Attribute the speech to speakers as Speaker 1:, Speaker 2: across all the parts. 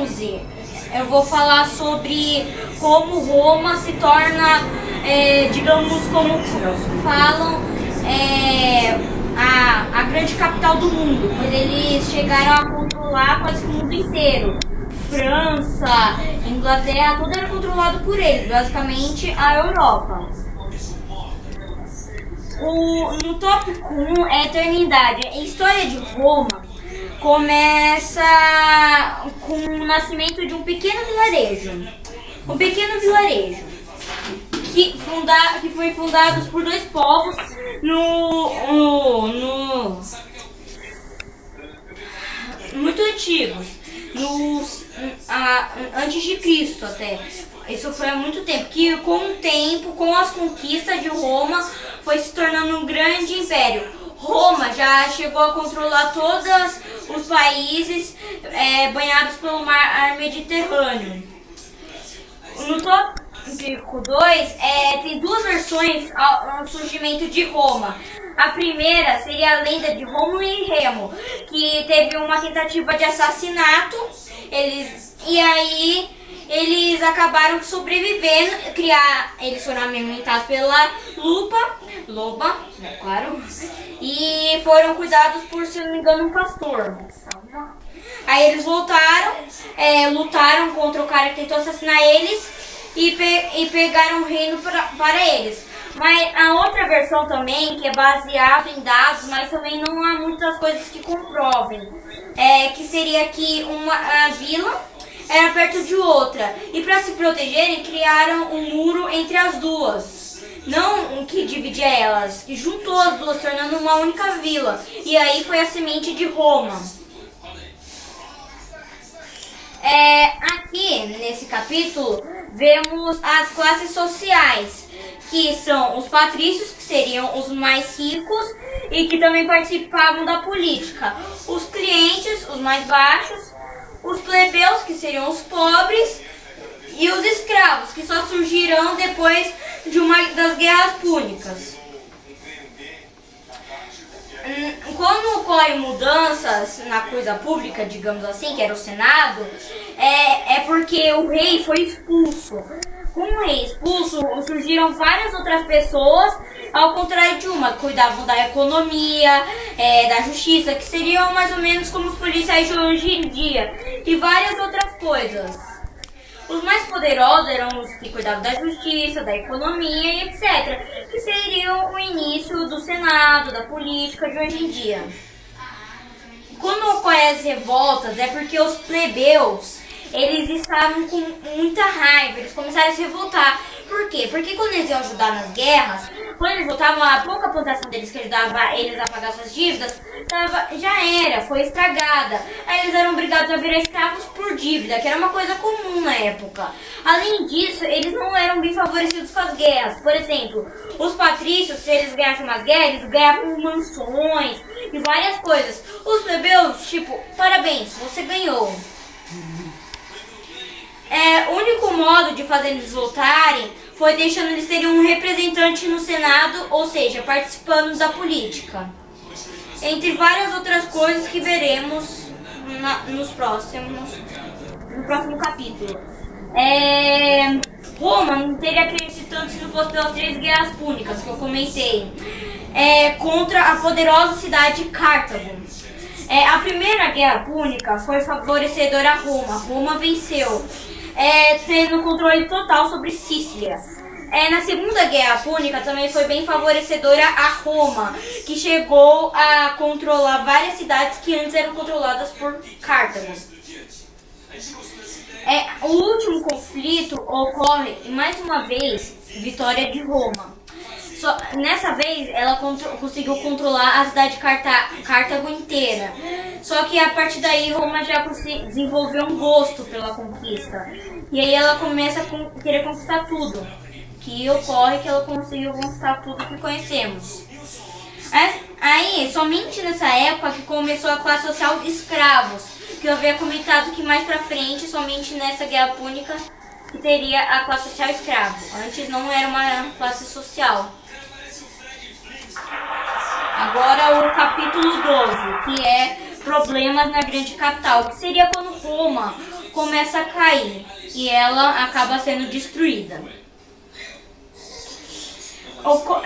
Speaker 1: 11, eu vou falar sobre como Roma se torna, digamos, como falam, a grande capital do mundo, pois eles chegaram a controlar quase que o mundo inteiro. França, Inglaterra, tudo era controlado por eles, basicamente a Europa. No tópico 1 é a eternidade. A história de Roma começa com o nascimento de um pequeno vilarejo. Que foi fundado por dois povos muito antigos, antes de Cristo até. Isso foi há muito tempo, que com o tempo, com as conquistas de Roma, foi se tornando um grande império. Roma já chegou a controlar todos os países banhados pelo mar Mediterrâneo. No tópico 2, tem duas versões ao surgimento de Roma. A primeira seria a lenda de Rômulo e Remo, que teve uma tentativa de assassinato, eles acabaram sobrevivendo, eles foram amamentados pela loba, né, claro, e foram cuidados por, se não me engano, um pastor. Aí eles lutaram contra o cara que tentou assassinar eles e pegaram o reino para eles. Mas a outra versão também, que é baseada em dados, mas também não há muitas coisas que comprovem, que seria que uma vila era perto de outra, e para se protegerem criaram um muro entre as duas, não um que dividia elas, e juntou as duas, tornando uma única vila, e aí foi a semente de Roma. Aqui nesse capítulo vemos as classes sociais, que são os patrícios, que seriam os mais ricos e que também participavam da política, os clientes, os mais baixos, os plebeus, que seriam os pobres, e os escravos, que só surgirão depois de uma das guerras púnicas. Quando ocorrem mudanças na coisa pública, digamos assim, que era o Senado, é porque o rei foi expulso. Com o rei expulso, surgiram várias outras pessoas, ao contrário de uma, que cuidavam da economia, da justiça, que seriam mais ou menos como os policiais de hoje em dia, e várias outras coisas. Os mais poderosos eram os que cuidavam da justiça, da economia e etc., que seriam o início do Senado, da política de hoje em dia. Quando ocorrem as revoltas, é porque os plebeus, eles estavam com muita raiva, eles começaram a se revoltar. Por quê? Porque quando eles iam ajudar nas guerras, quando eles voltavam, a pouca plantação deles que ajudava eles a pagar suas dívidas, foi estragada. Aí eles eram obrigados a virar escravos por dívida, que era uma coisa comum na época. Além disso, eles não eram bem favorecidos com as guerras. Por exemplo, os patrícios, se eles ganhassem umas guerras, eles ganhavam mansões e várias coisas. Os plebeus, tipo, parabéns, você ganhou. O único modo de fazer eles voltarem foi deixando eles terem um representante no Senado, ou seja, participando da política. Entre várias outras coisas que veremos no próximo capítulo. Roma não teria crescido tanto se não fosse pelas 3 guerras púnicas que eu comentei, contra a poderosa cidade de Cartago. A primeira guerra púnica foi favorecedora a Roma. Roma venceu, tendo controle total sobre Sicília. Na segunda guerra púnica também foi bem favorecedora a Roma, que chegou a controlar várias cidades que antes eram controladas por Cartago. O último conflito ocorre, mais uma vez, vitória de Roma. Nessa vez ela conseguiu controlar a cidade de Cartago inteira. Só que a partir daí Roma já desenvolveu um gosto pela conquista. E aí ela começa a querer conquistar tudo. Que ocorre que ela conseguiu conquistar tudo que conhecemos. Aí, somente nessa época que começou a classe social de escravos. Que eu havia comentado que mais pra frente, somente nessa guerra púnica, que teria a classe social escravo. Antes não era uma classe social. Agora o capítulo 12, que é problemas na grande capital, que seria quando Roma começa a cair e ela acaba sendo destruída.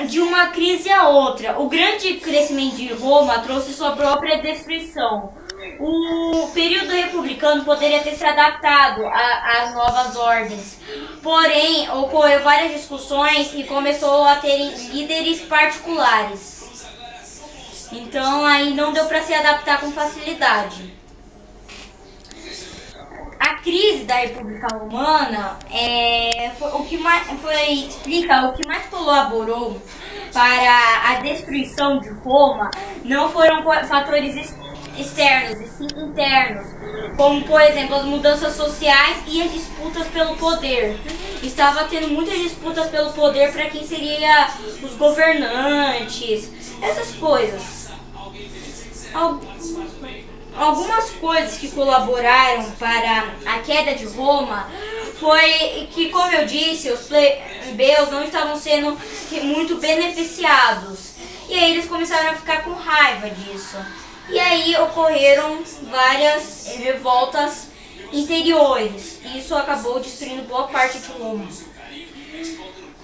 Speaker 1: De uma crise a outra, o grande crescimento de Roma trouxe sua própria destruição. O período republicano poderia ter se adaptado às novas ordens, porém ocorreu várias discussões e começou a terem líderes particulares. Então aí não deu para se adaptar com facilidade. A crise da República Romana explica o que mais colaborou para a destruição de Roma não foram fatores externos e sim internos, como por exemplo as mudanças sociais e as disputas pelo poder. Estava tendo muitas disputas pelo poder para quem seria os governantes, essas coisas. Algumas coisas que colaboraram para a queda de Roma foi que, como eu disse, os plebeus não estavam sendo muito beneficiados. E aí eles começaram a ficar com raiva disso. E aí ocorreram várias revoltas interiores. E isso acabou destruindo boa parte de Roma.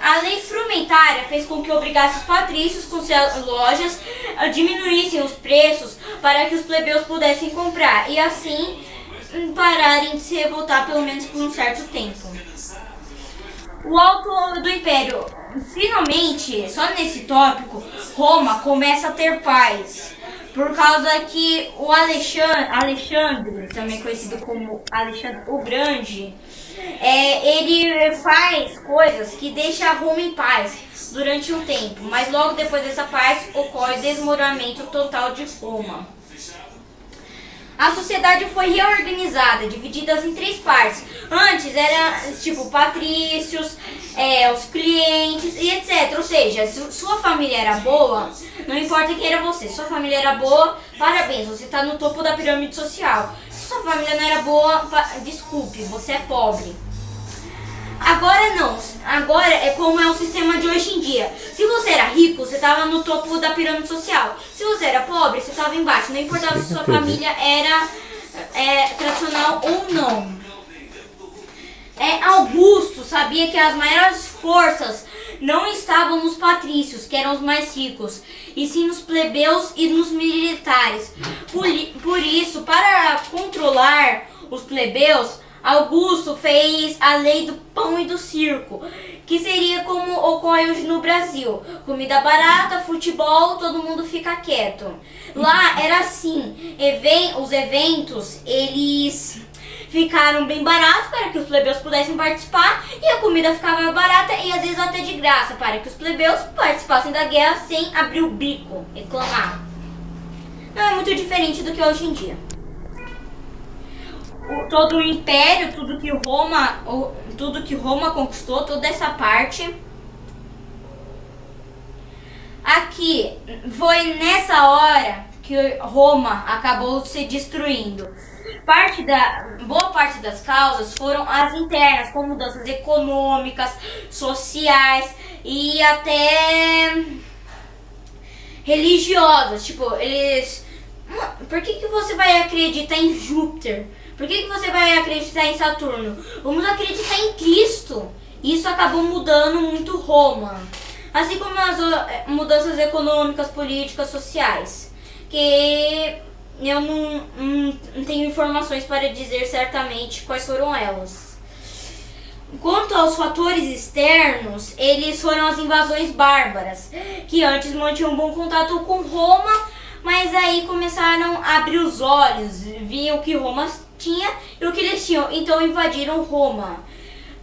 Speaker 1: A lei frumentária fez com que obrigasse os patrícios com suas lojas a diminuíssem os preços para que os plebeus pudessem comprar e assim pararem de se revoltar pelo menos por um certo tempo. O alto do império. Finalmente, só nesse tópico, Roma começa a ter paz. Por causa que o Alexandre, também conhecido como Alexandre o Grande, ele faz coisas que deixam Roma em paz durante um tempo, mas logo depois dessa paz ocorre o desmoronamento total de Roma. A sociedade foi reorganizada, dividida em 3 partes. Antes era tipo patrícios, os clientes e etc. Ou seja, se sua família era boa, não importa quem era você, sua família era boa, parabéns, você está no topo da pirâmide social. Se sua família não era boa, desculpe, você é pobre. Agora não, agora é como é o sistema de hoje em dia. Se você era rico, você estava no topo da pirâmide social. Se você era pobre, você estava embaixo. Não importava se sua família era tradicional ou não. Augusto sabia que as maiores forças não estavam nos patrícios, que eram os mais ricos, e sim nos plebeus e nos militares. Por isso, para controlar os plebeus, Augusto fez a lei do pão e do circo, que seria como ocorre hoje no Brasil. Comida barata, futebol, todo mundo fica quieto. Lá era assim, os eventos, eles ficaram bem baratos para que os plebeus pudessem participar e a comida ficava barata e às vezes até de graça para que os plebeus participassem da guerra sem abrir o bico, reclamar. Não é muito diferente do que hoje em dia. Todo o império, tudo que Roma conquistou, toda essa parte. Aqui foi nessa hora que Roma acabou se destruindo. Boa parte das causas foram as internas, como mudanças econômicas, sociais e até religiosas. Tipo, por que você vai acreditar em Júpiter? Por que você vai acreditar em Saturno? Vamos acreditar em Cristo. Isso acabou mudando muito Roma. Assim como as mudanças econômicas, políticas, sociais. Que eu não tenho informações para dizer certamente quais foram elas. Quanto aos fatores externos, eles foram as invasões bárbaras, que antes mantinham um bom contato com Roma, mas aí começaram a abrir os olhos, viam que Roma tinha e o que eles tinham, então invadiram Roma.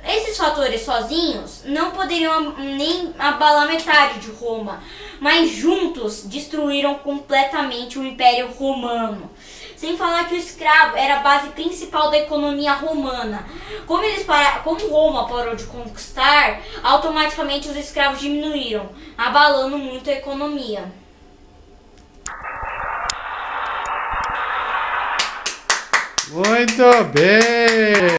Speaker 1: Esses fatores sozinhos não poderiam nem abalar metade de Roma, mas juntos destruíram completamente o Império Romano. Sem falar que o escravo era a base principal da economia romana. Como Roma parou de conquistar, automaticamente os escravos diminuíram, abalando muito a economia.
Speaker 2: Muito bem!